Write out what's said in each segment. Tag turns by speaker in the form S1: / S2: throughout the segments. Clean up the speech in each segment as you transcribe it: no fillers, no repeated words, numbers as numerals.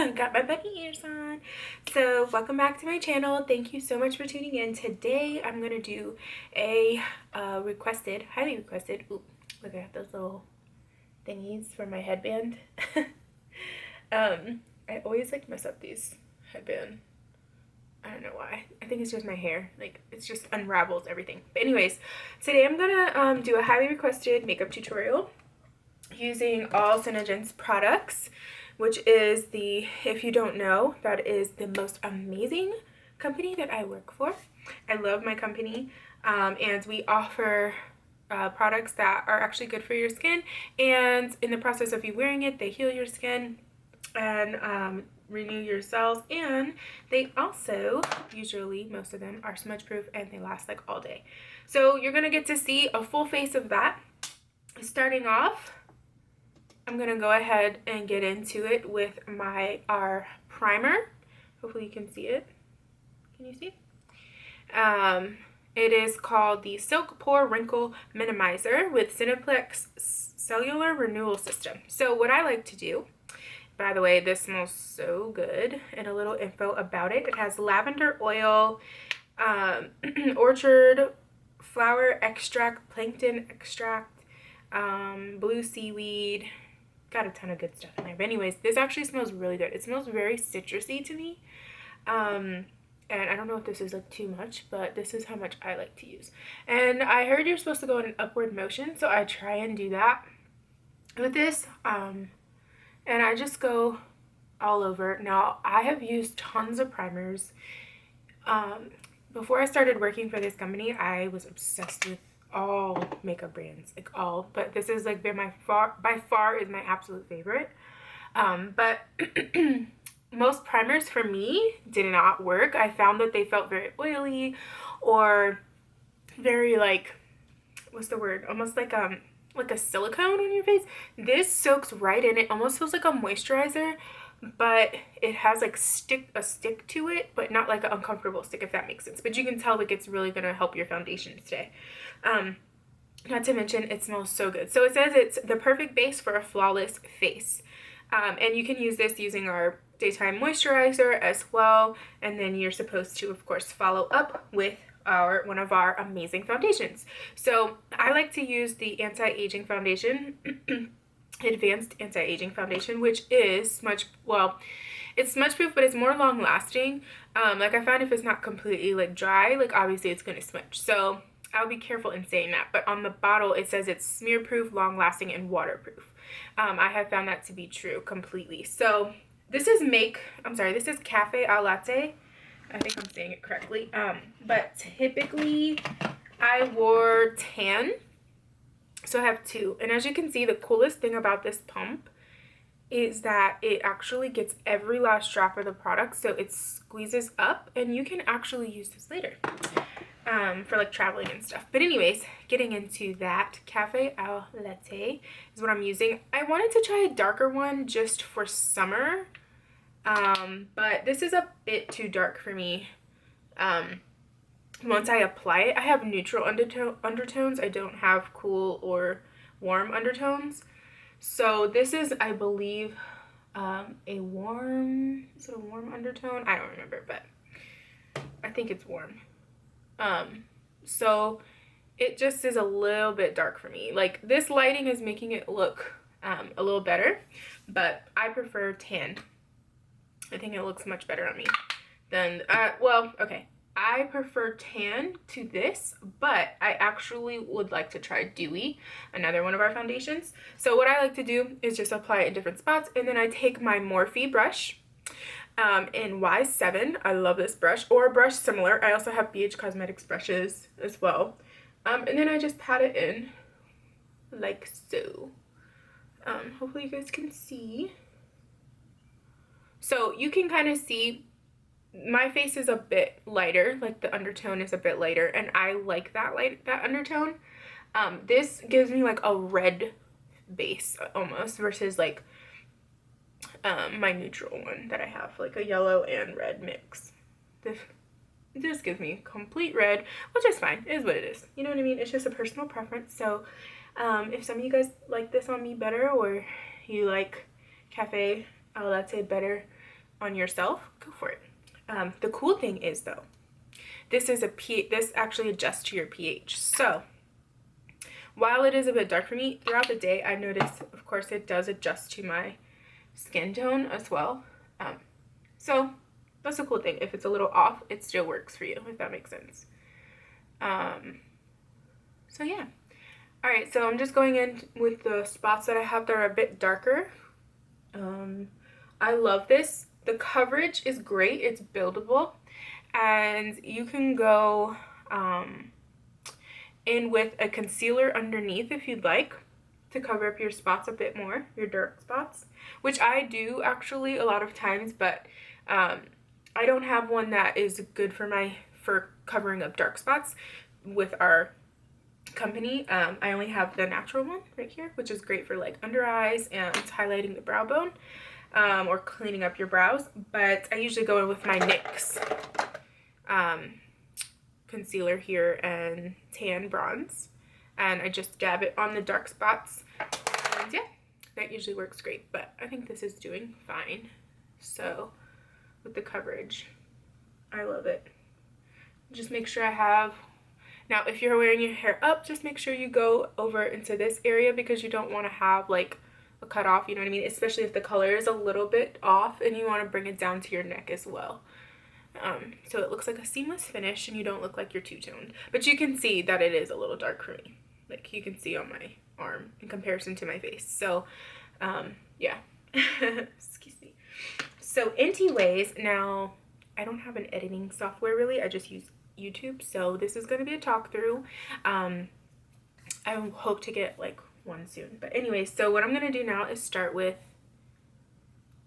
S1: Got my bunny ears on. So welcome back to my channel. Thank you so much for tuning in. Today I'm gonna do a highly requested, ooh, look at those little thingies for my headband. I always like mess up these headband. I don't know why. I think it's just my hair. Like, it's just unravels everything. But anyways, today I'm gonna do a highly requested makeup tutorial using all Senegence products, which is the, if you don't know, that is the most amazing company that I work for. I love my company, and we offer products that are actually good for your skin, and in the process of you wearing it, they heal your skin and renew your cells, and they also, usually most of them are smudge proof and they last like all day. So you're gonna get to see a full face of that. Starting off, I'm gonna go ahead and get into it with our primer. Hopefully you can see it. Can you see? It is called the Silk Pore Wrinkle Minimizer with Cineplex Cellular Renewal System. So what I like to do, by the way, this smells so good, and a little info about it. It has lavender oil, orchard flower extract, plankton extract, blue seaweed, got a ton of good stuff in there. But anyways, this actually smells really good. It smells very citrusy to me. And I don't know if this is like too much, but this is how much I like to use. And I heard you're supposed to go in an upward motion, so I try and do that with this. And I just go all over. Now, I have used tons of primers. Before I started working for this company, I was obsessed with all makeup brands, like all, but this is like been by far is my absolute favorite. But most primers for me did not work. I found that they felt very oily or very like, what's the word, almost like a silicone on your face. This soaks right in. It almost feels like a moisturizer, but it has like a stick to it, but not like an uncomfortable stick, if that makes sense. But you can tell like it's really gonna help your foundation stay. Not to mention it smells so good. So it says it's the perfect base for a flawless face. And you can use this using our daytime moisturizer as well. And then you're supposed to, of course, follow up with one of our amazing foundations. So I like to use the anti-aging foundation, advanced anti-aging foundation, which is it's smudge proof, but it's more long lasting. Like I found if it's not completely like dry, like obviously it's gonna smudge. So I'll be careful in saying that, but on the bottle it says it's smear proof, long lasting, and waterproof. I have found that to be true completely. So this is Cafe Au Latte. I think I'm saying it correctly. But typically I wore tan, so I have two. And as you can see, the coolest thing about this pump is that it actually gets every last drop of the product, so it squeezes up, and you can actually use this later for like traveling and stuff. But anyways, getting into that, Cafe Au Latte is what I'm using. I wanted to try a darker one just for summer, but this is a bit too dark for me. Once I apply it, I have neutral undertones. I don't have cool or warm undertones. So this is, I believe, is it a warm undertone? I don't remember, but I think it's warm. So it just is a little bit dark for me. Like, this lighting is making it look a little better, but I prefer tan. I think it looks much better on me than, okay. I prefer tan to this, but I actually would like to try Dewy, another one of our foundations. So what I like to do is just apply it in different spots, and then I take my Morphe brush in Y7. I love this brush, or a brush similar. I also have BH Cosmetics brushes as well. And then I just pat it in like so. Hopefully you guys can see. So you can kind of see my face is a bit lighter, like the undertone is a bit lighter, and I like that undertone. This gives me like a red base almost, versus like my neutral one that I have, like a yellow and red mix. This gives me complete red, which is fine. It is what it is. You know what I mean? It's just a personal preference. So if some of you guys like this on me better, or you like Cafe Au Latte better, on yourself, go for it. The cool thing is though, this actually adjusts to your pH. So while it is a bit dark for me, throughout the day I notice, of course, it does adjust to my skin tone as well. So that's a cool thing. If it's a little off, it still works for you, if that makes sense. So yeah. Alright, so I'm just going in with the spots that I have that are a bit darker. I love this. The coverage is great. It's buildable. And you can go in with a concealer underneath if you'd like to cover up your spots a bit more, your dark spots, which I do actually a lot of times, but I don't have one that is good for covering up dark spots with our company. I only have the natural one right here, which is great for like under eyes and highlighting the brow bone, or cleaning up your brows. But I usually go in with my NYX concealer here and tan bronze, and I just dab it on the dark spots, and yeah, that usually works great. But I think this is doing fine. So with the coverage, I love it. Just make sure I have, now if you're wearing your hair up, just make sure you go over into this area, because you don't want to have like a cut off, you know what I mean, especially if the color is a little bit off and you want to bring it down to your neck as well. So it looks like a seamless finish and you don't look like you're two-toned, but you can see that it is a little dark for me, like you can see on my arm in comparison to my face. So yeah. Excuse me. So anyways, now I don't have an editing software really, I just use YouTube, so this is going to be a talk through. I hope to get like one soon, but anyways, so what I'm going to do now is start with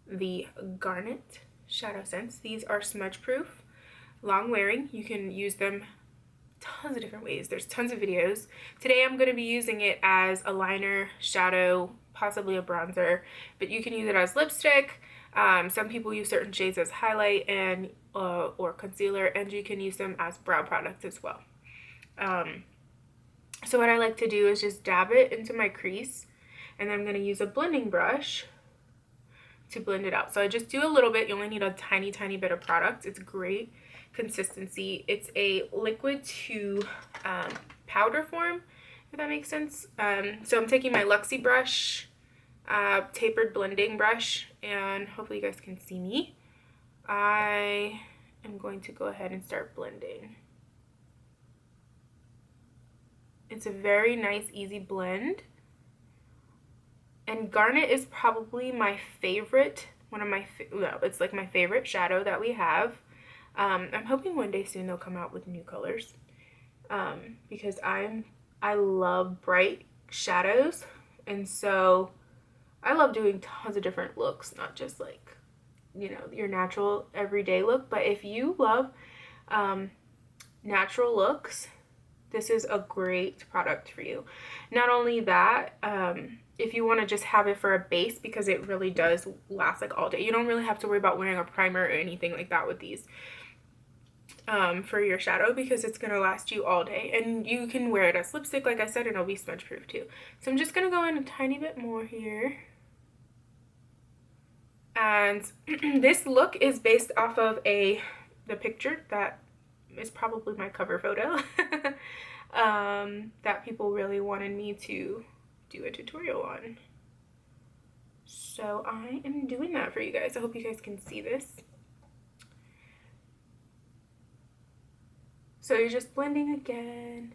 S1: the Garnet SHADOWSENSE. These are smudge proof, long wearing. You can use them tons of different ways. There's tons of videos. Today I'm going to be using it as a liner, shadow, possibly a bronzer, but you can use it as lipstick. Some people use certain shades as highlight and or concealer, and you can use them as brow products as well. So what I like to do is just dab it into my crease, and then I'm going to use a blending brush to blend it out. So I just do a little bit. You only need a tiny bit of product. It's great consistency. It's a liquid to powder form, if that makes sense. So I'm taking my Luxie brush, tapered blending brush, and hopefully you guys can see me. I am going to go ahead and start blending. It's a very nice, easy blend. And Garnet is probably my favorite, it's like my favorite shadow that we have. I'm hoping one day soon they'll come out with new colors, because I love bright shadows, and so I love doing tons of different looks, not just like, you know, your natural everyday look. But if you love natural looks, this is a great product for you. Not only that, if you want to just have it for a base, because it really does last like all day. You don't really have to worry about wearing a primer or anything like that with these for your shadow, because it's going to last you all day. And you can wear it as lipstick, like I said, and it'll be smudge proof too. So I'm just going to go in a tiny bit more here. And this look is based off of the picture that is probably my cover photo that people really wanted me to do a tutorial on. So I am doing that for you guys. I hope you guys can see this. So you're just blending again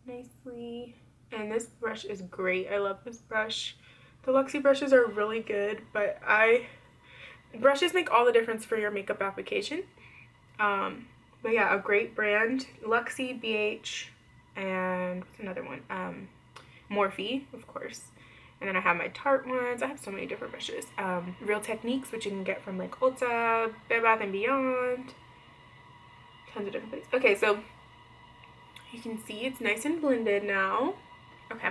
S1: nicely. And this brush is great. I love this brush. The Luxie brushes are really good, but brushes make all the difference for your makeup application. But yeah, a great brand. Luxie, BH, and what's another one? Morphe, of course. And then I have my Tarte ones. I have so many different brushes. Real Techniques, which you can get from like Ulta, Bed Bath & Beyond. Tons of different things. Okay, so you can see it's nice and blended now. Okay.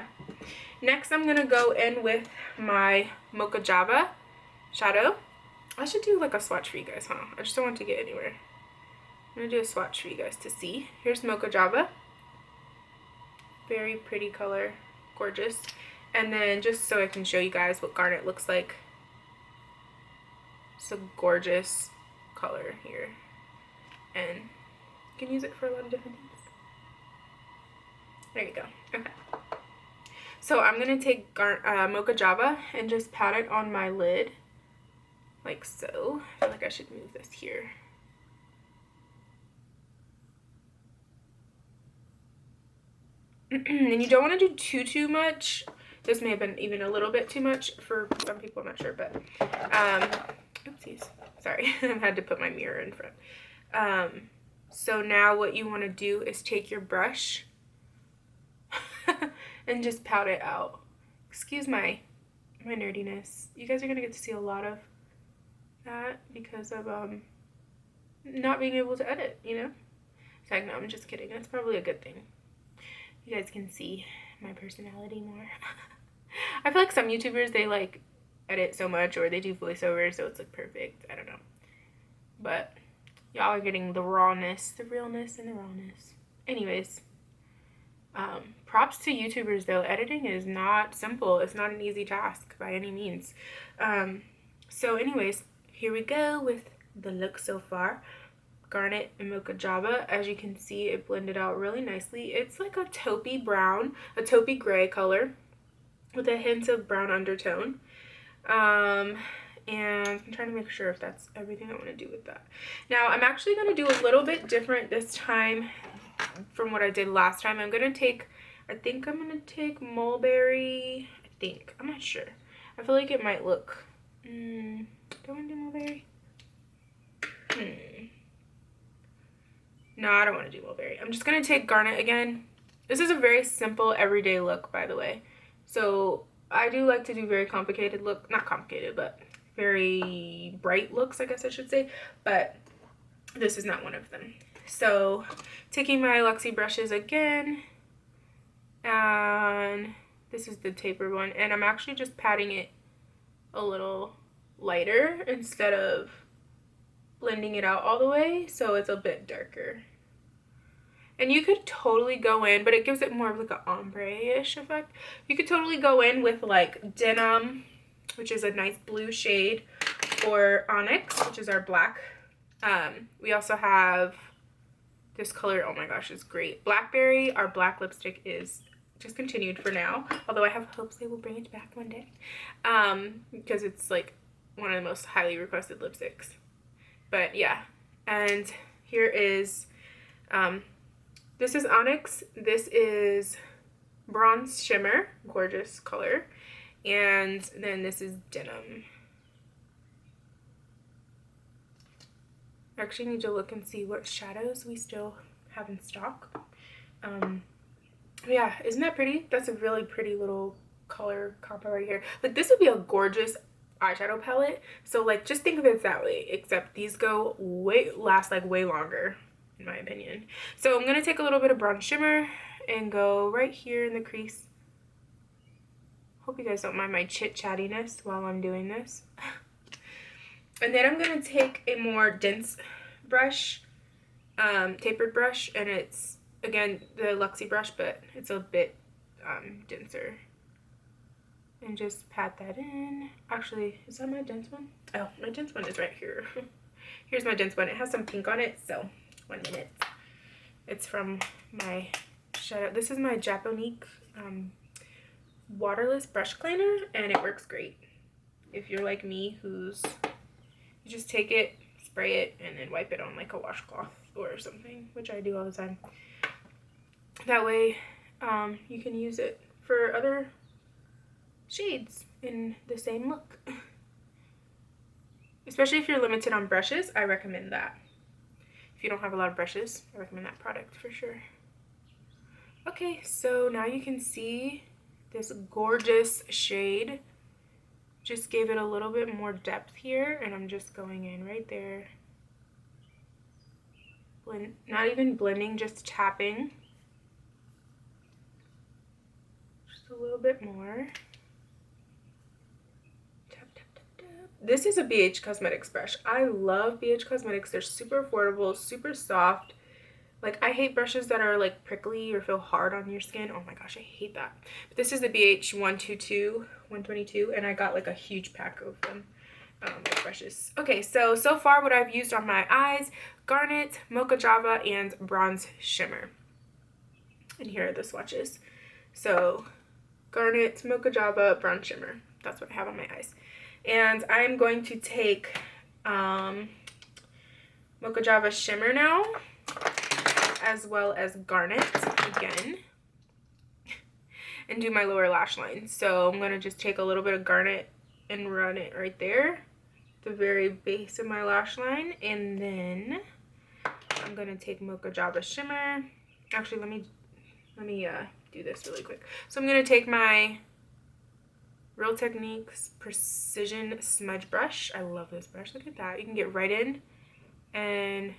S1: Next, I'm going to go in with my Mocha Java shadow. I should do like a swatch for you guys, huh? I just don't want to get anywhere. I'm going to do a swatch for you guys to see. Here's Mocha Java. Very pretty color. Gorgeous. And then just so I can show you guys what Garnet looks like. It's a gorgeous color here. And you can use it for a lot of different things. There you go. Okay. So I'm going to take Mocha Java and just pat it on my lid. Like so. I feel like I should move this here. And you don't want to do too much. This may have been even a little bit too much for some people, I'm not sure, but oopsies, sorry. I've had to put my mirror in front. So now what you want to do is take your brush and just pat it out. Excuse my nerdiness. You guys are gonna get to see a lot of that because of not being able to edit, you know? So no, I'm just kidding. That's probably a good thing. You guys can see my personality more. I feel like some YouTubers, they like edit so much or they do voiceovers so it's like perfect. I don't know. But y'all are getting the rawness, the realness, and the rawness. Anyways, props to YouTubers though. Editing is not simple. It's not an easy task by any means. So anyways, here we go with the look so far. Garnet and Mocha Java. As you can see, it blended out really nicely. It's like a taupey brown, a taupey gray color with a hint of brown undertone. And I'm trying to make sure if that's everything I want to do with that. Now, I'm actually going to do a little bit different this time from what I did last time. I'm going to take, I think I'm going to take mulberry. I'm not sure. I feel like it might look, do I want to do mulberry? No, I don't want to do mulberry. I'm just going to take garnet again. This is a very simple everyday look, by the way. So I do like to do very complicated look, not complicated, but very bright looks, I guess I should say. But this is not one of them. So taking my Luxie brushes again. And this is the tapered one. And I'm actually just patting it a little lighter instead of blending it out all the way, so it's a bit darker. And you could totally go in, but it gives it more of like an ombre-ish effect. You could totally go in with like Denim, which is a nice blue shade, or Onyx, which is our black. We also have this color, oh my gosh, it's great. Blackberry, our black lipstick, is discontinued for now, although I have hopes they will bring it back one day, because it's like one of the most highly requested lipsticks. But yeah, and here is, this is Onyx, this is Bronze Shimmer, gorgeous color, and then this is Denim. I actually need to look and see what shadows we still have in stock. Yeah, isn't that pretty? That's a really pretty little color combo right here. Like, this would be a gorgeous eyeshadow palette. So like, just think of it that way, except these go last like way longer in my opinion. So I'm gonna take a little bit of Bronze Shimmer and go right here in the crease. Hope you guys don't mind my chit-chattiness while I'm doing this. And then I'm gonna take a more dense brush, tapered brush, and it's again the Luxie brush, but it's a bit denser. And just pat that in. Actually, is that my dense one? Oh, my dense one is right here. Here's my dense one. It has some pink on it, so 1 minute. It's from my shadow. This is my Japonique Waterless brush cleaner, and it works great. If you're like me, you just take it, spray it, and then wipe it on like a washcloth or something, which I do all the time. That way, you can use it for other shades in the same look. Especially if you're limited on brushes, I recommend that. If you don't have a lot of brushes, I recommend that product for sure. Okay, so now you can see this gorgeous shade. Just gave it a little bit more depth here, and I'm just going in right there. Not even blending, just tapping. Just a little bit more. This is a BH Cosmetics brush. I love BH Cosmetics. They're super affordable, super soft. Like, I hate brushes that are like prickly or feel hard on your skin. Oh my gosh, I hate that. But this is the BH 122, and I got like a huge pack of them. my brushes. Okay, so far what I've used on my eyes: Garnet, Mocha Java, and Bronze Shimmer. And here are the swatches. So Garnet, Mocha Java, Bronze Shimmer. That's what I have on my eyes. And I'm going to take Mocha Java Shimmer now, as well as Garnet again, and do my lower lash line. So I'm going to just take a little bit of Garnet and run it right there, the very base of my lash line. And then I'm going to take Mocha Java Shimmer. Actually, let me do this really quick. So I'm going to take my Real Techniques Precision Smudge Brush. I love this brush. Look at that. You can get right in and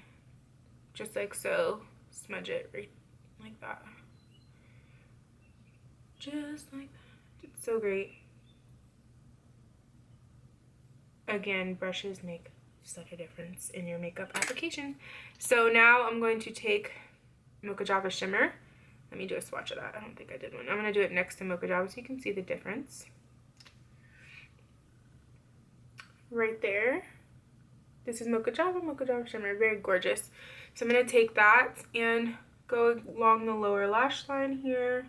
S1: just like so, smudge it right like that. Just like that. It's so great. Again, brushes make such a difference in your makeup application. So now I'm going to take Mocha Java Shimmer. Let me do a swatch of that. I don't think I did one. I'm going to do it next to Mocha Java so you can see the difference. Right there. This is Mocha Java Shimmer. Very gorgeous. So I'm going to take that and go along the lower lash line here.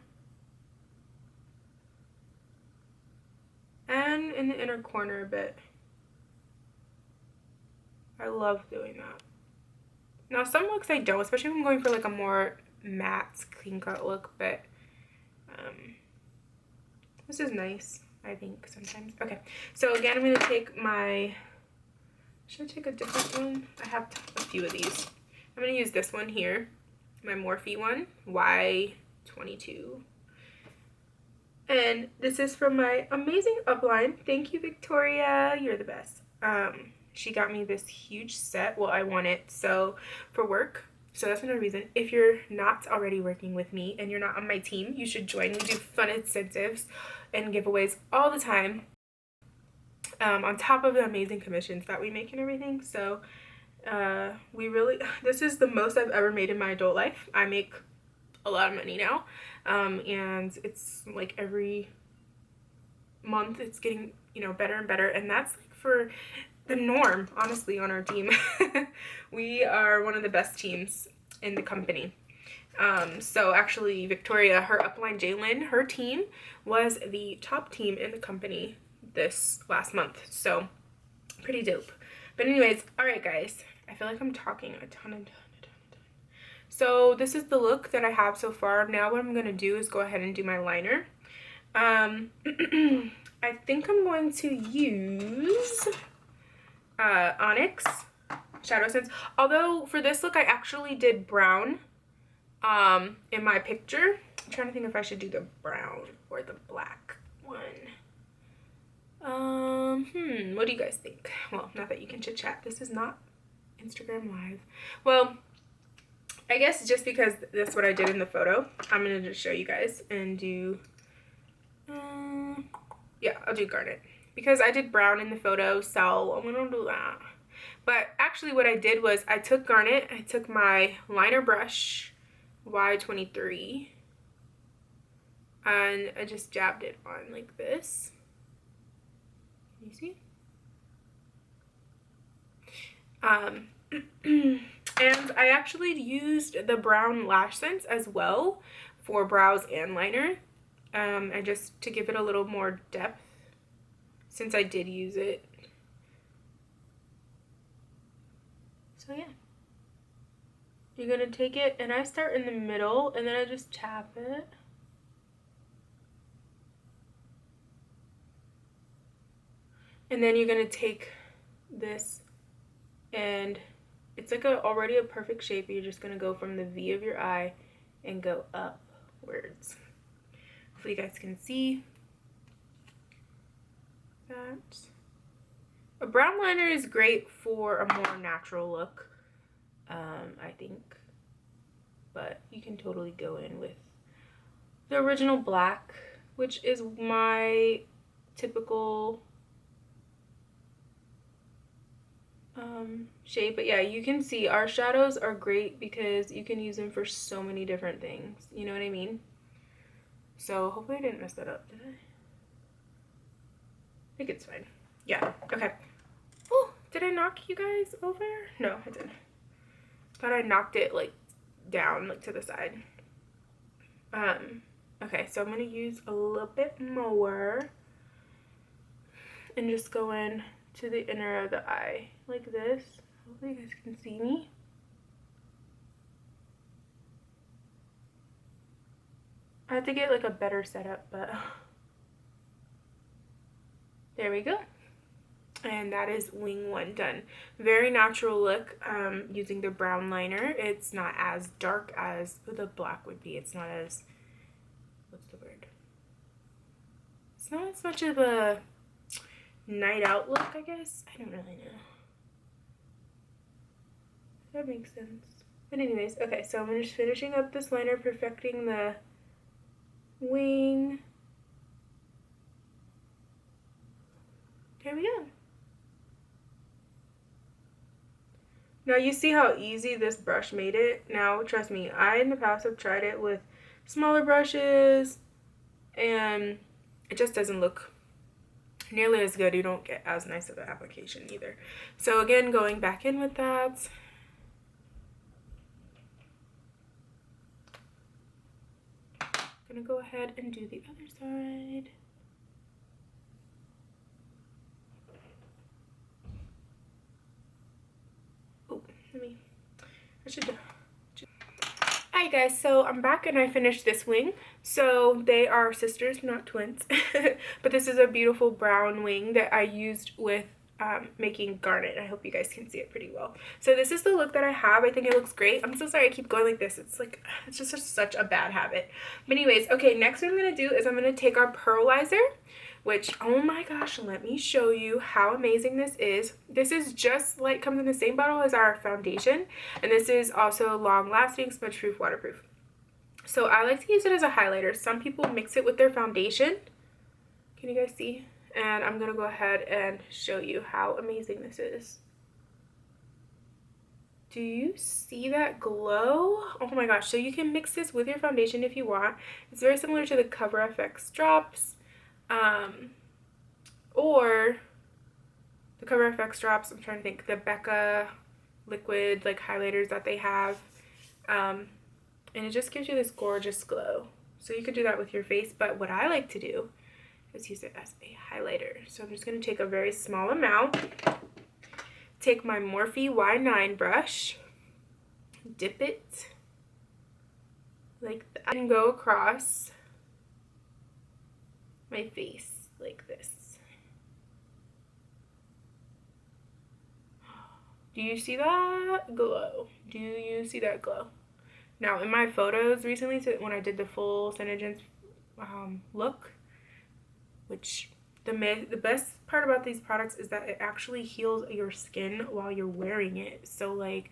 S1: And in the inner corner a bit. I love doing that. Now some looks I don't, especially if I'm going for like a more matte clean cut look, but this is nice, I think, sometimes. Okay, so again I'm going to take my, should I take a different one? I have a few of these. I'm going to use this one here, my Morphe one, Y22. And this is from my amazing upline. Thank you, Victoria. You're the best. She got me this huge set. Well, I want it so for work. So that's another reason. If you're not already working with me and you're not on my team, you should join. We do fun incentives and giveaways all the time. On top of the amazing commissions that we make and everything. So this is the most I've ever made in my adult life. I make a lot of money now. And it's like every month it's getting, you know, better and better. And that's like for the norm, honestly, on our team. We are one of the best teams in the company. So actually Victoria, her upline Jalen, her team was the top team in the company this last month. So pretty dope. But anyways, alright guys, I feel like I'm talking a ton. So this is the look that I have so far. Now what I'm going to do is go ahead and do my liner. I think I'm going to use Onyx SHADOWSENSE. Although for this look I actually did brown in my picture. I'm trying to think if I should do the brown or the black one. What do you guys think? Well, not that you can chit chat. This is not Instagram Live. Well, I guess just because that's what I did in the photo, I'm going to just show you guys and do, yeah, I'll do Garnet. Because I did brown in the photo, so I'm going to do that. But actually what I did was I took Garnet, I took my liner brush, Y23, and I just jabbed it on like this. Can you see? And I actually used the brown Lash Sense as well for brows and liner, and just to give it a little more depth since I did use it. So yeah, you're gonna take it, and I start in the middle and then I just tap it. And then you're gonna take this, and it's like already a perfect shape. You're just gonna go from the V of your eye and go upwards. Hopefully you guys can see that. A brown liner is great for a more natural look, I think. But you can totally go in with the original black, which is my typical shade. But yeah, you can see our shadows are great because you can use them for so many different things, you know what I mean? So hopefully I didn't mess that up, did I? I think it's fine. Yeah, okay. knock you guys over? No, I didn't. Thought I knocked it like down, like to the side. Okay, so I'm gonna use a little bit more and just go in to the inner of the eye like this. Hopefully you guys can see me. I have to get like a better setup, but there we go. And that is wing 1 done. Very natural look using the brown liner. It's not as dark as the black would be. It's not as, what's the word? It's not as much of a night out look, I guess. I don't really know. That makes sense. But anyways, okay, so I'm just finishing up this liner, perfecting the wing. There we go. Now you see how easy this brush made it. Now trust me, I in the past have tried it with smaller brushes and it just doesn't look nearly as good. You don't get as nice of an application either. So again, going back in with that. Gonna go ahead and do the other side. Hi guys, so I'm back and I finished this wing. So they are sisters, not twins, but this is a beautiful brown wing that I used with making garnet. I hope you guys can see it pretty well. So this is the look that I have. I think it looks great. I'm so sorry I keep going like this. It's just such a bad habit. But anyways, okay, next what I'm going to do is I'm going to take our pearlizer, which, oh my gosh, let me show you how amazing this is. This is just like, comes in the same bottle as our foundation, and this is also long lasting, smudge proof, waterproof. So I like to use it as a highlighter. Some people mix it with their foundation. Can you guys see? And I'm gonna go ahead and show you how amazing this is. Do you see that glow? Oh my gosh, so you can mix this with your foundation if you want. It's very similar to the Cover FX drops. Or the Cover FX drops, I'm trying to think, the Becca liquid like highlighters that they have. And it just gives you this gorgeous glow. So you could do that with your face, but what I like to do is use it as a highlighter. So I'm just going to take a very small amount, take my Morphe Y9 brush, dip it like that, and go across my face like this. Do you see that glow? Do you see that glow? Now in my photos recently, so when I did the full Senegence look, which the best part about these products is that it actually heals your skin while you're wearing it. So like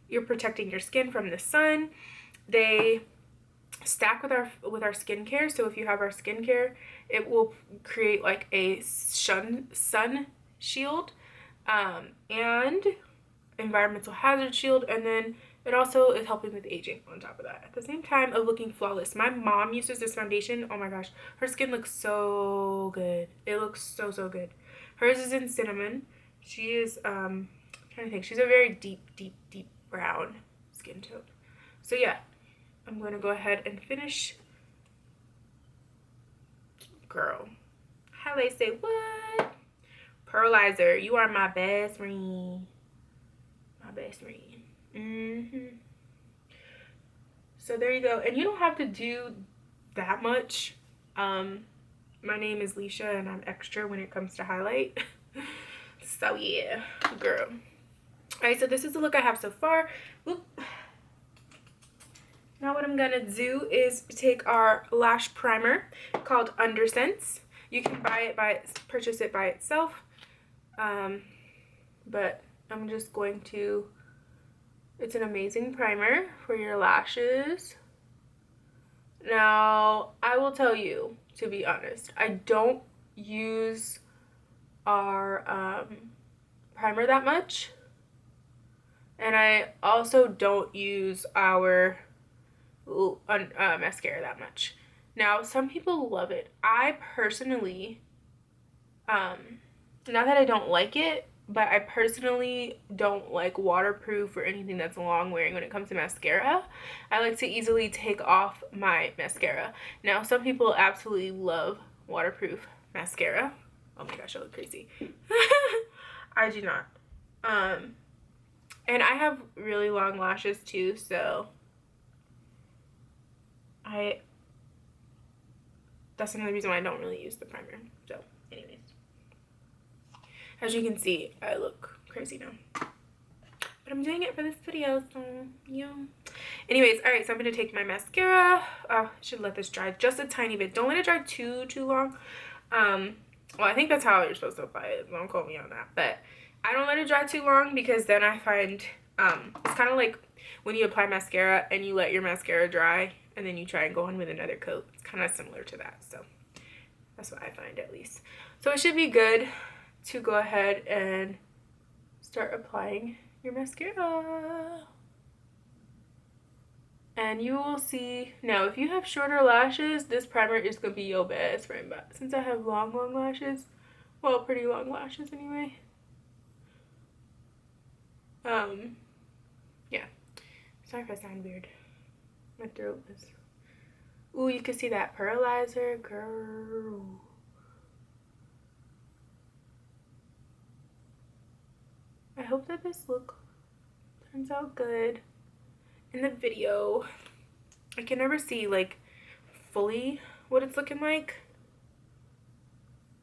S1: you're protecting your skin from the sun. They stack with our skincare. So if you have our skincare, it will create like a sun shield and environmental hazard shield, and then it also is helping with aging on top of that at the same time of looking flawless. My mom uses this foundation. Oh my gosh, her skin looks so good. It looks so good. Hers is in cinnamon. She is I'm trying to think, she's a very deep brown skin tone. So yeah, I'm going to go ahead and finish. Girl, how they say what? Pearlizer, you are my best friend. My best friend. So there you go. And you don't have to do that much. My name is Leisha and I'm extra when it comes to highlight. So yeah, girl. Alright, so this is the look I have so far. Whoop. Now what I'm gonna do is take our lash primer called Undersense. You can purchase it by itself, but I'm just going to, it's an amazing primer for your lashes. Now I will tell you, to be honest, I don't use our primer that much, and I also don't use our mascara that much. Now some people love it. I personally, not that I don't like it, but I personally don't like waterproof or anything that's long wearing when it comes to mascara. I like to easily take off my mascara. Now, some people absolutely love waterproof mascara. Oh my gosh, I look crazy. I do not. And I have really long lashes too, so that's another reason why I don't really use the primer. So anyways, as you can see, I look crazy now, but I'm doing it for this video, so yeah. Anyways, all right, so I'm gonna take my mascara. I should let this dry just a tiny bit. Don't let it dry too long. Well, I think that's how you're supposed to apply it. Don't quote me on that, but I don't let it dry too long, because then I find it's kind of like when you apply mascara and you let your mascara dry and then you try and go on with another coat. It's kind of similar to that, so that's what I find, at least. So it should be good to go ahead and start applying your mascara. And you will see, now if you have shorter lashes, this primer is going to be your best friend. But since I have long lashes, well, pretty long lashes anyway. Yeah. Sorry if I sound weird. My throat is... Ooh, you can see that pearlizer, girl. I hope that this look turns out good in the video. I can never see like fully what it's looking like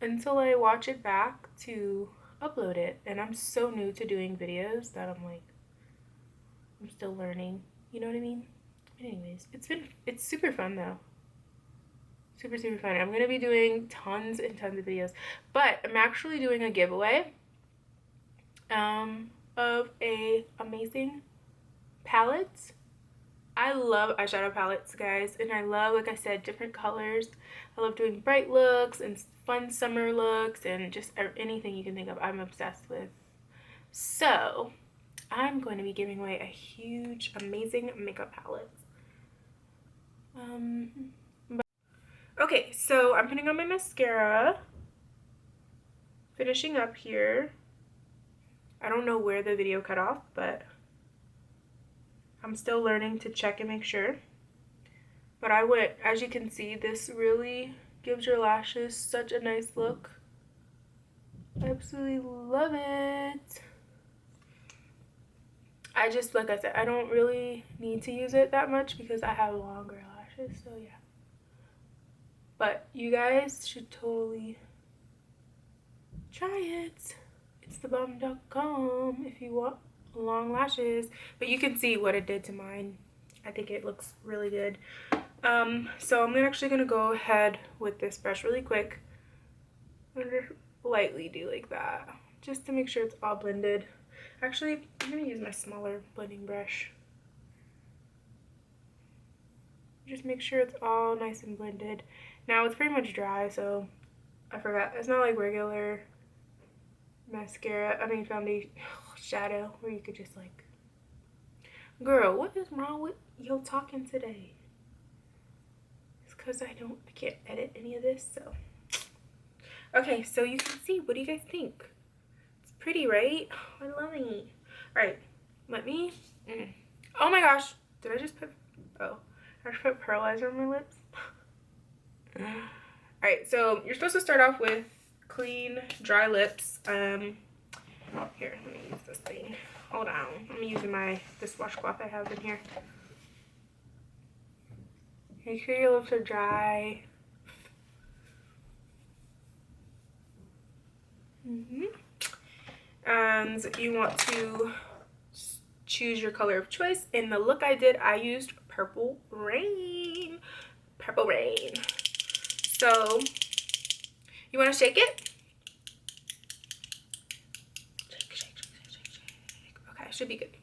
S1: until I watch it back to upload it, and I'm so new to doing videos that I'm still learning, you know what I mean? Anyways, it's super fun though. Super fun. I'm gonna be doing tons and tons of videos, but I'm actually doing a giveaway of a amazing palette. I love eyeshadow palettes, guys, and I love, like I said, different colors. I love doing bright looks and fun summer looks and just anything you can think of. I'm obsessed with. So I'm going to be giving away a huge, amazing makeup palette. Okay, so I'm putting on my mascara, finishing up here. I don't know where the video cut off, but I'm still learning to check and make sure. But as you can see, this really gives your lashes such a nice look. I absolutely love it. I just, like I said, I don't really need to use it that much because I have longer lashes, so yeah. But you guys should totally try it. It's thebomb.com if you want long lashes. But you can see what it did to mine. I think it looks really good. So I'm actually going to go ahead with this brush really quick. I'm going to lightly do like that, just to make sure it's all blended. Actually, I'm going to use my smaller blending brush. Just make sure it's all nice and blended. Now it's pretty much dry, so I forgot. It's not like regular mascara, foundation, shadow, where you could just like, girl, what is wrong with your talking today? It's because I can't edit any of this, so. Okay, so you can see, what do you guys think? It's pretty, right? Oh, I love it. All right, let me, oh my gosh, did I just put, oh, I just put pearlizer on my lips? Alright, so you're supposed to start off with clean, dry lips. Here, let me use this thing. Hold on. I'm using this washcloth I have in here. Make sure your lips are dry. And you want to choose your color of choice. In the look I did, I used Purple Rain. Purple Rain. So you want to shake it? Shake. Okay, should be good.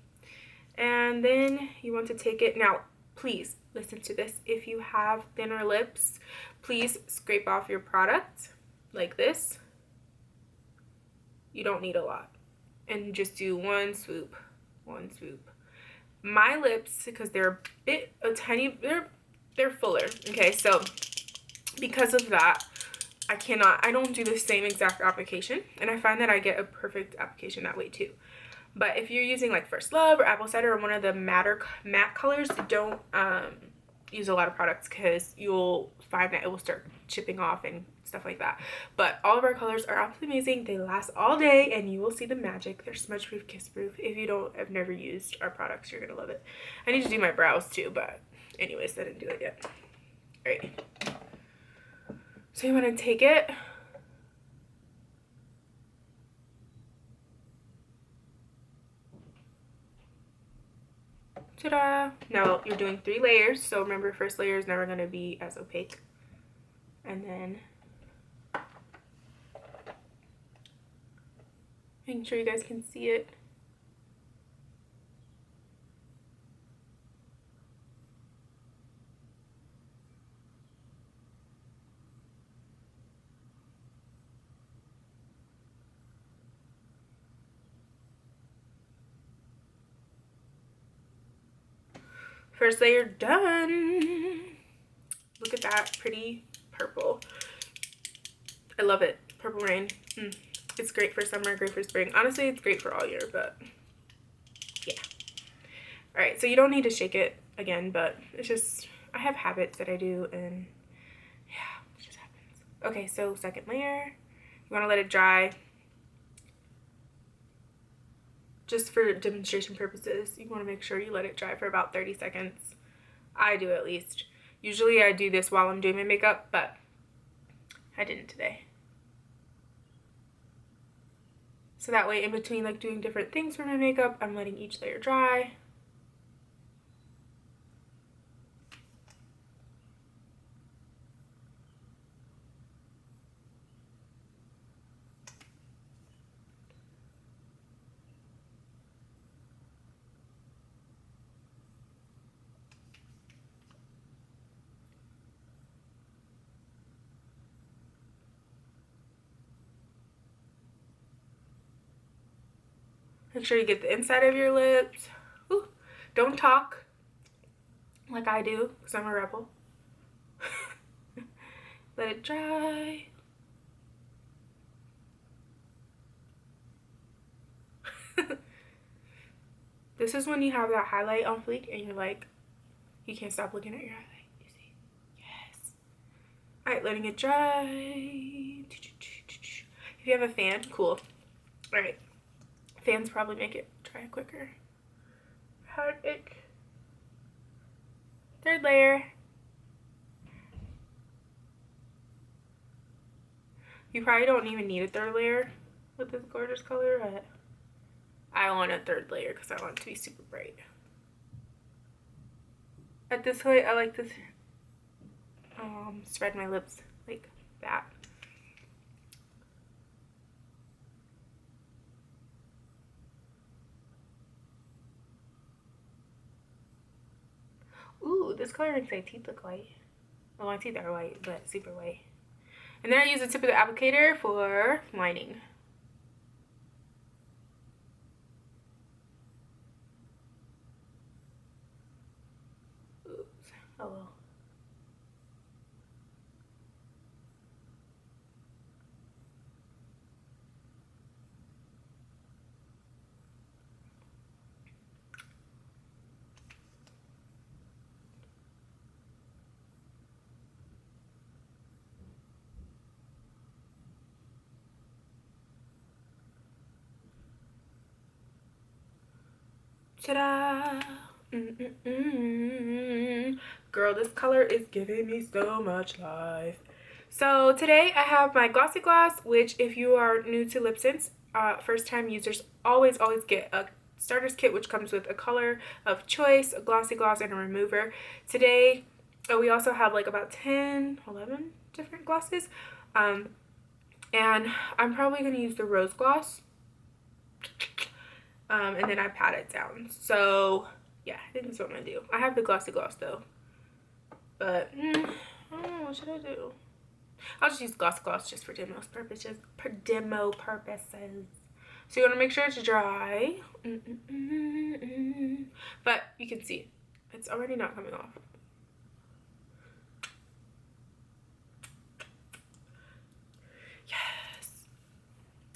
S1: And then you want to take it. Now, please listen to this. If you have thinner lips, please scrape off your product like this. You don't need a lot. And just do one swoop. My lips, because they're they're fuller. Okay, so because of that, I don't do the same exact application, and I find that I get a perfect application that way too. But if you're using like First Love or Apple Cider or one of the matte colors, don't use a lot of products because you'll find that it will start chipping off and stuff like that. But all of our colors are absolutely amazing. They last all day and you will see the magic. They're smudge proof, kiss proof. If you have never used our products, you're gonna love it. I need to do my brows too, but anyways, I didn't do it yet. All right, so you want to take it, ta-da! Now you're doing 3 layers, so remember, first layer is never going to be as opaque. And then making sure you guys can see it. First layer done. Look at that pretty purple. I love it. Purple Rain. It's great for summer, great for spring. Honestly, it's great for all year, but yeah. All right, so you don't need to shake it again, but it's just, I have habits that I do, and yeah, it just happens. Okay, so second layer. You want to let it dry. Just for demonstration purposes, you want to make sure you let it dry for about 30 seconds. I do, at least. Usually I do this while I'm doing my makeup, but I didn't today. So that way, in between like doing different things for my makeup, I'm letting each layer dry. Make sure you get the inside of your lips. Ooh, don't talk like I do, because I'm a rebel. Let it dry. This is when you have that highlight on fleek and you're like, you can't stop looking at your highlight. You see? Yes. Alright, letting it dry. If you have a fan, cool. Alright. Fans probably make it dry quicker. Heartache. Third layer. You probably don't even need a third layer with this gorgeous color, but I want a third layer because I want it to be super bright. At this point, I like to spread my lips like that. Ooh, this color makes my teeth look white. Well, my teeth are white, but super white. And then I use the tip of the applicator for lining. Oops. Oh well. Ta-da! Girl, this color is giving me so much life. So today I have my Glossy Gloss, which if you are new to LIPSENSE, first time users always get a starter's kit, which comes with a color of choice, a Glossy Gloss, and a remover. Today, we also have like about 10, 11 different glosses. And I'm probably going to use the Rose Gloss. And then I pat it down. So yeah, I think that's what I'm gonna do. I have the Glossy Gloss though, but I don't know, what should I do? I'll just use Glossy Gloss just for demo purposes. So you want to make sure it's dry. But you can see it's already not coming off.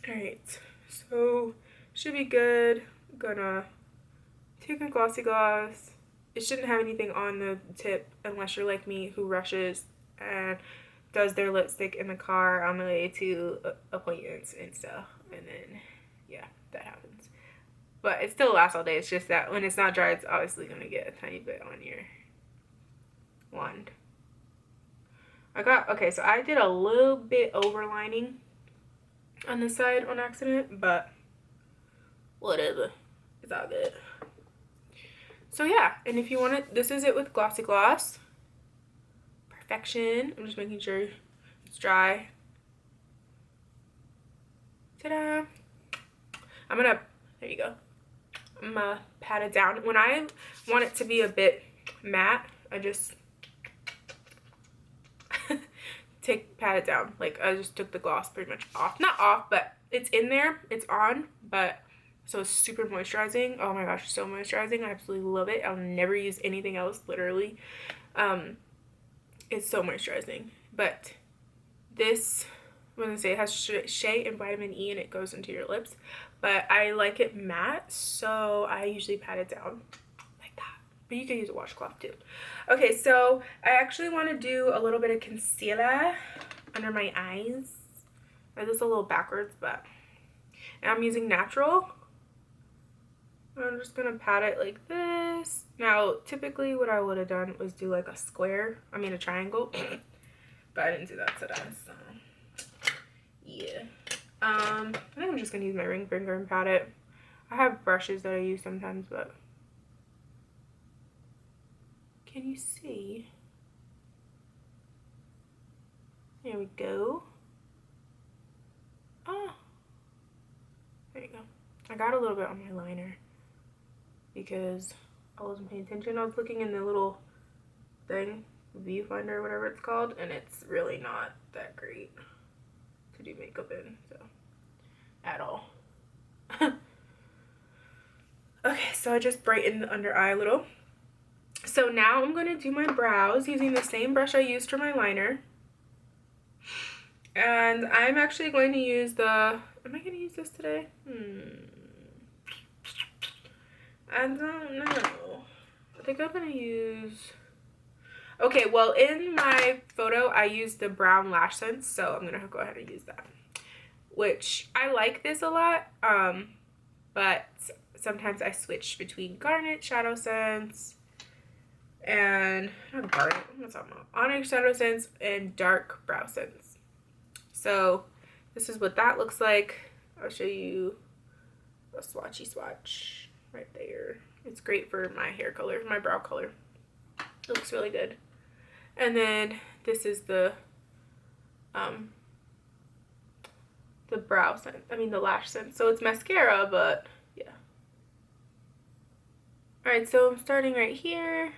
S1: Alright, so should be good. I'm gonna take a Glossy Gloss. It shouldn't have anything on the tip unless you're like me who rushes and does their lipstick in the car on the way to appointments and stuff. And then, yeah, that happens. But it still lasts all day. It's just that when it's not dry, it's obviously going to get a tiny bit on your wand. Okay, so I did a little bit overlining on this side on accident, but whatever. It's all good. So yeah, and if you want it, this is it with Glossy Gloss. Perfection. I'm just making sure it's dry. Ta-da! There you go. I'm gonna pat it down. When I want it to be a bit matte, I just pat it down. Like, I just took the gloss pretty much off. Not off, but it's in there. It's on, but so it's super moisturizing. Oh my gosh, so moisturizing. I absolutely love it. I'll never use anything else, literally. It's so moisturizing. But this, when I say it has shea and vitamin E and it goes into your lips, but I like it matte, so I usually pat it down like that. But you can use a washcloth too. Okay, so I actually want to do a little bit of concealer under my eyes. This is a little backwards, but and I'm using natural. I'm just gonna pat it like this. Now, typically what I would have done was do like a square, a triangle, but I didn't do that today, so yeah. I think I'm just gonna use my ring finger and pat it. I have brushes that I use sometimes, but can you see? There we go. Oh, there you go. I got a little bit on my liner because I wasn't paying attention. I was looking in the little thing, viewfinder or whatever it's called, and it's really not that great to do makeup in, so at all. Okay, so I just brightened the under eye a little. So now I'm going to do my brows using the same brush I used for my liner. And I'm actually going to use the, am I going to use this today? I don't know. I think I'm going to use, okay, well, in my photo, I used the brown lash sense, so I'm going to go ahead and use that. Which, I like this a lot, but sometimes I switch between Garnet, SHADOWSENSE, and, not Garnet, what am I talking about? Onyx SHADOWSENSE, and Dark Brow Sense. So, this is what that looks like. I'll show you a swatchy swatch right there. It's great for my hair color, my brow color. It looks really good. And then, this is the brow scent, the lash scent. So it's mascara, but yeah. Alright, so I'm starting right here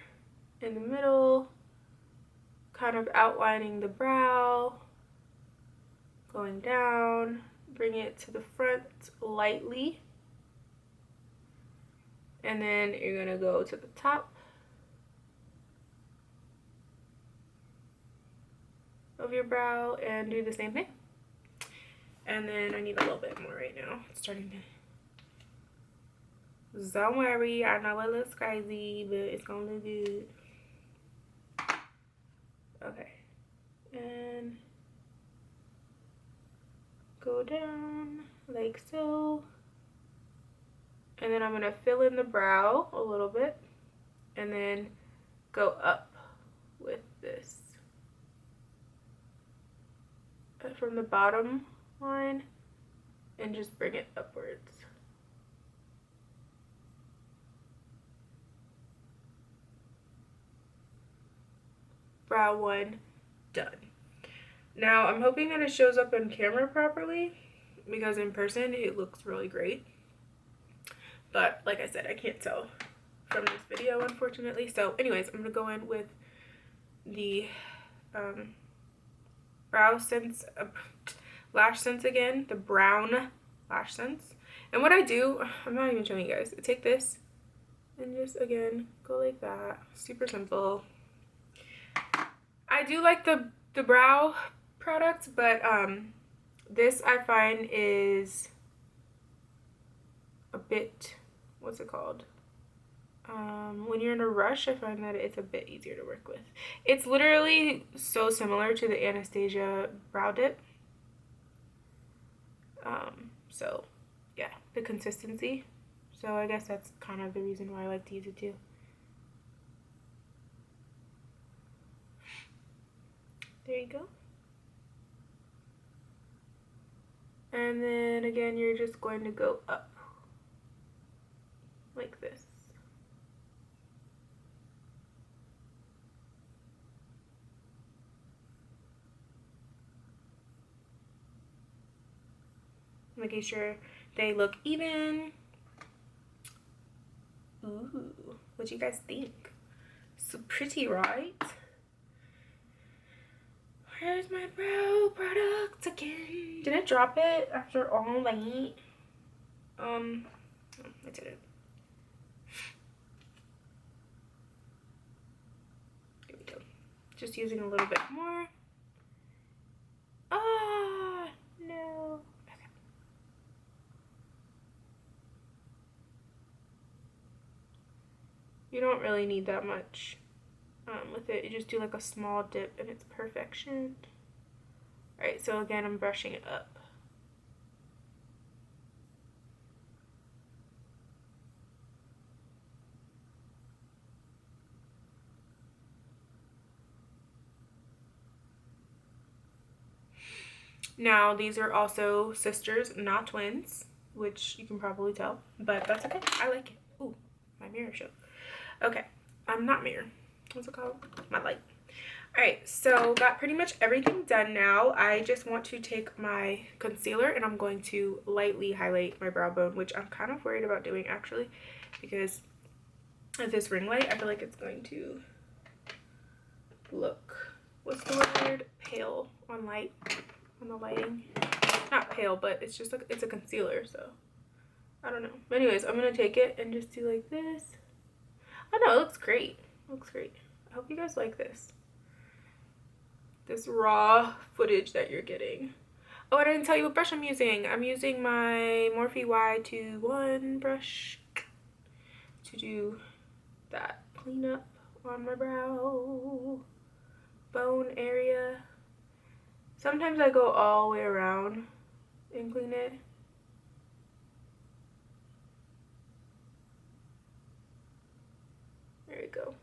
S1: in the middle, kind of outlining the brow, going down, bring it to the front lightly, and then you're gonna go to the top of your brow and do the same thing. And then I need a little bit more right now. It's starting to... Don't worry, I know it looks crazy, but it's gonna look good. Okay. And go down like so. And then I'm gonna fill in the brow a little bit. And then go up with this. From the bottom line and just bring it upwards. Brow one done. Now I'm hoping that it shows up on camera properly because in person it looks really great, but like I said, I can't tell from this video unfortunately. So anyways, I'm gonna go in with the brow sense, lash sense again, the brown lash sense. And what I do, I'm not even showing you guys. I take this and just again go like that. Super simple. I do like the brow products, but This I find is a bit, what's it called? When you're in a rush, I find that it's a bit easier to work with. It's literally so similar to the Anastasia brow dip. So yeah, the consistency. So I guess that's kind of the reason why I like to use it too. There you go. And then again, you're just going to go up like this. Making sure they look even. Ooh, what do you guys think? So pretty, right? Where's my brow product again? Did I drop it after all night? I didn't. Here we go. Just using a little bit more. Ah, no. Okay. You don't really need that much with it. You just do like a small dip and it's perfection. Alright, so again, I'm brushing it up. Now, these are also sisters, not twins, which you can probably tell, but that's okay. I like it. Ooh, my mirror show. Okay, not mirror. What's it called? My light. Alright, so got pretty much everything done now. I just want to take my concealer and I'm going to lightly highlight my brow bone, which I'm kind of worried about doing actually, because of this ring light. I feel like it's going to look, what's the word? Pale on light. On the lighting. Not pale, but it's just like, it's a concealer, so I don't know. But anyways, I'm gonna take it and just do like this. Oh no, it looks great. It looks great. I hope you guys like this raw footage that you're getting. Oh, I didn't tell you what brush I'm using. I'm using my Morphe Y21 brush to do that cleanup on my brow bone area. Sometimes I go all the way around and clean it. There you go.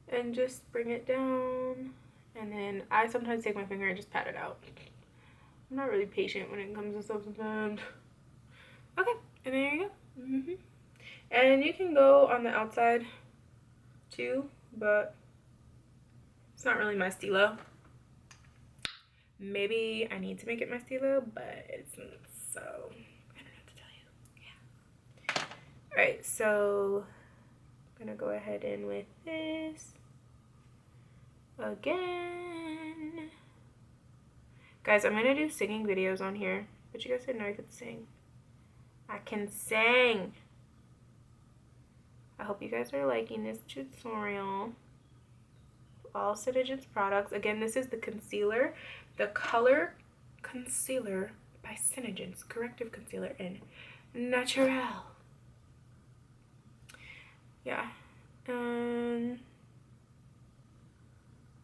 S1: And just bring it down. And then I sometimes take my finger and just pat it out. I'm not really patient when it comes to stuff sometimes. Okay, and there you go. And you can go on the outside too, but it's not really my stilo. Maybe I need to make it my stilo, but it's not, so I don't know what to tell you. Yeah. Alright, so I'm gonna go ahead in with this again. Guys, I'm gonna do singing videos on here, but you guys didn't know I could sing. I can sing. I hope you guys are liking this tutorial. All Senegence products. Again, this is the concealer, the Color Concealer by Senegence, corrective concealer in Natural. Yeah, and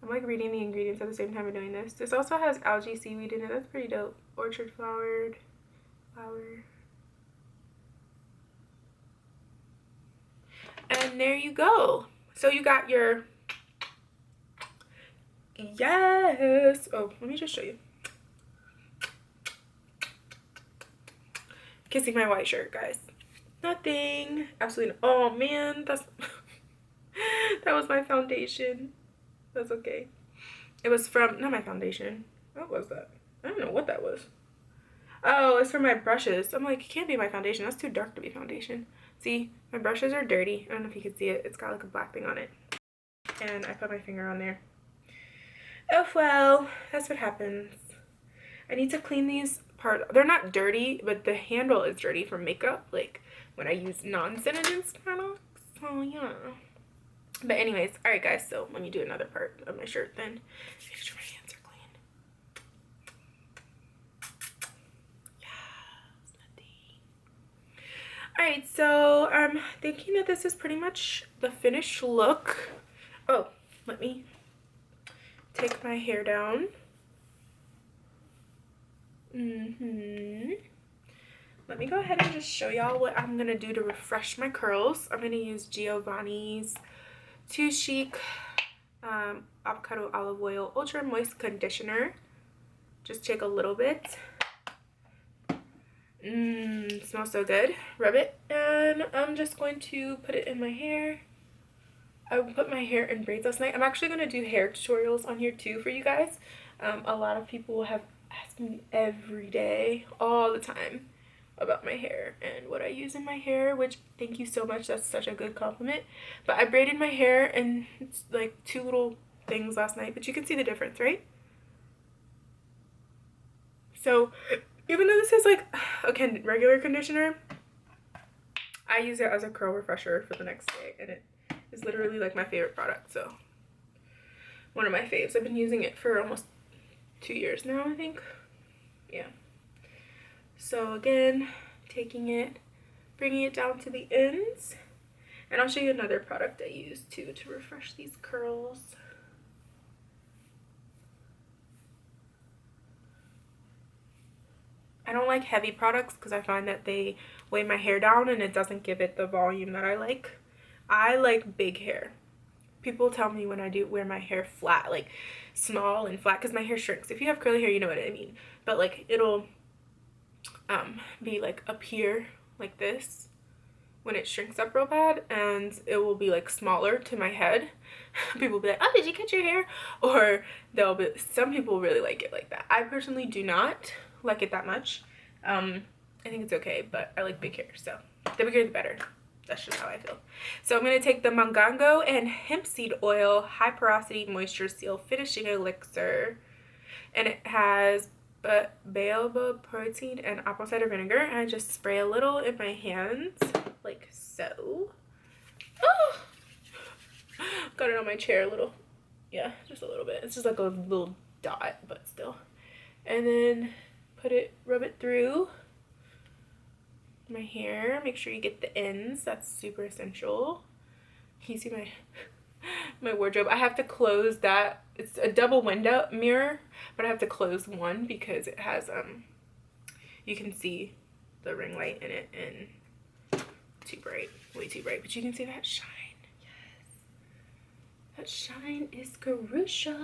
S1: I'm like reading the ingredients at the same time of doing this. This also has algae seaweed in it. That's pretty dope. Orchard flower. And there you go. So you got your, yes. Oh, let me just show you. Kissing my white shirt, guys. Nothing. Absolutely. Oh man, that's that was my foundation. That's okay. It was from, not my foundation. What was that? I don't know what that was. Oh, it's for my brushes. I'm like, it can't be my foundation. That's too dark to be foundation. See, my brushes are dirty. I don't know if you can see it. It's got like a black thing on it. And I put my finger on there. Oh well, that's what happens. I need to clean these parts. They're not dirty, but the handle is dirty from makeup, like when I use non-Senegence products. So yeah. But anyways, alright guys, so let me do another part of my shirt then. Make sure my hands are clean. Alright, so I'm thinking that this is pretty much the finished look. Oh, let me take my hair down. Let me go ahead and just show y'all what I'm gonna do to refresh my curls. I'm gonna use Giovanni's Too Chic Avocado Olive Oil Ultra Moist Conditioner. Just take a little bit. It smells so good. Rub it, and I'm just going to put it in my hair. I put my hair in braids last night. I'm actually going to do hair tutorials on here too for you guys. A lot of people have asked me every day, all the time, about my hair and what I use in my hair, which thank you so much. That's such a good compliment. But I braided my hair in like 2 little things last night, but you can see the difference, right? So even though this is like a regular conditioner, I use it as a curl refresher for the next day, and it is literally like my favorite product. So one of my faves. I've been using it for almost 2 years now, I think. Yeah. So again, taking it, bringing it down to the ends, and I'll show you another product I use too to refresh these curls. I don't like heavy products because I find that they weigh my hair down and it doesn't give it the volume that I like. I like big hair. People tell me when I do wear my hair flat, like small and flat, because my hair shrinks. If you have curly hair, you know what I mean. But like it'll be like up here like this when it shrinks up real bad, and it will be like smaller to my head. People will be like, oh, did you cut your hair? Or they'll be, some people really like it like that. I personally do not like it that much. I think it's okay, but I like big hair, so the bigger the better. That's just how I feel. So I'm going to take the Mangango and Hemp Seed Oil High Porosity Moisture Seal Finishing Elixir, and it has baobab protein and apple cider vinegar, and I just spray a little in my hands like so. Oh, got it on my chair a little. Yeah, just a little bit. It's just like a little dot, but still. And then rub it through my hair. Make sure you get the ends. That's super essential. Can you see my wardrobe? I have to close that. It's a double window mirror, but I have to close one because it has you can see the ring light in it, and too bright, way too bright, but you can see that shine. Yes, that shine is crucial.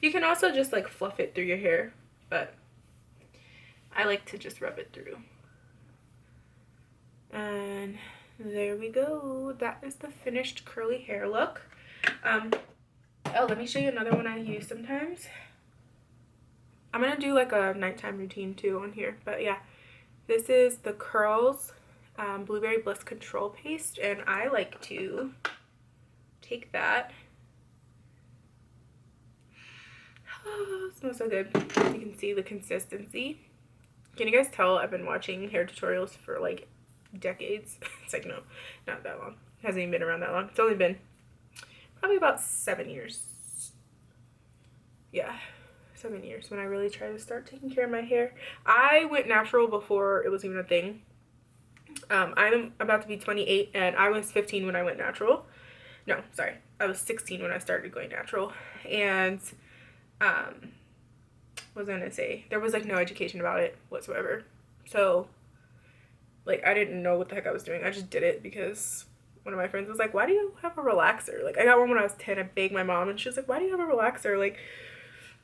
S1: You can also just like fluff it through your hair, but I like to just rub it through. And there we go. That is the finished curly hair look. Oh, let me show you another one I use sometimes. I'm gonna do like a nighttime routine too on here, but yeah, this is the Curls Blueberry Bliss Control Paste, and I like to take that. Oh, it smells so good. You can see the consistency. Can you guys tell I've been watching hair tutorials for like decades? It's like, no, not that long. It hasn't even been around that long. It's only been probably about 7 years. Yeah, 7 years when I really tried to start taking care of my hair. I went natural before it was even a thing. I'm about to be 28, and I was 15 when I went natural. No, sorry, I was 16 when I started going natural. And what was I gonna say? There was like no education about it whatsoever. So like I didn't know what the heck I was doing. I just did it because one of my friends was like, why do you have a relaxer? Like I got one when I was 10. I begged my mom, and she was like, why do you have a relaxer? Like,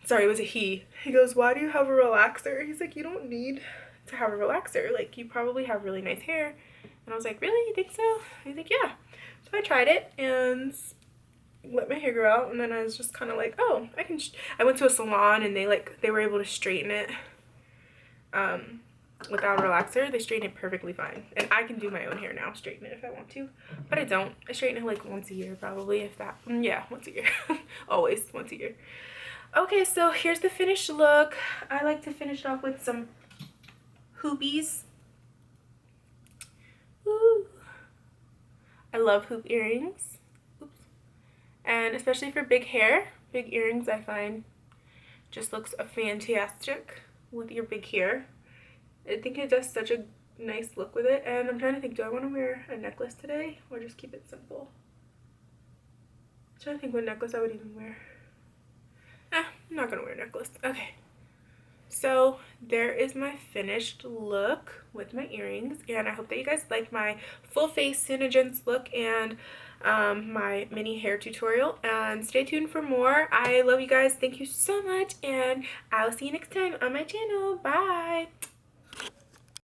S1: sorry, it was a he. He goes, why do you have a relaxer? He's like, you don't need to have a relaxer. Like, you probably have really nice hair. And I was like, really? You think so? He's like, yeah. So I tried it and let my hair grow out, and then I was just kind of like, oh, I can I went to a salon, and they were able to straighten it without a relaxer. They straighten it perfectly fine, and I can do my own hair now, straighten it if I want to, but I don't. I straighten it like once a year probably, if that. Yeah, once a year. Always once a year. Okay, so here's the finished look. I like to finish off with some hoopies. Ooh. I love hoop earrings. Oops. And especially for big hair, big earrings I find just looks fantastic with your big hair. I think it does such a nice look with it. And I'm trying to think, do I want to wear a necklace today or just keep it simple? I'm trying to think what necklace I would even wear. I'm not gonna wear a necklace. Okay, so there is my finished look with my earrings, and I hope that you guys liked my full face Senegence look and my mini hair tutorial, and stay tuned for more. I love you guys. Thank you so much, and I'll see you next time on my channel. Bye.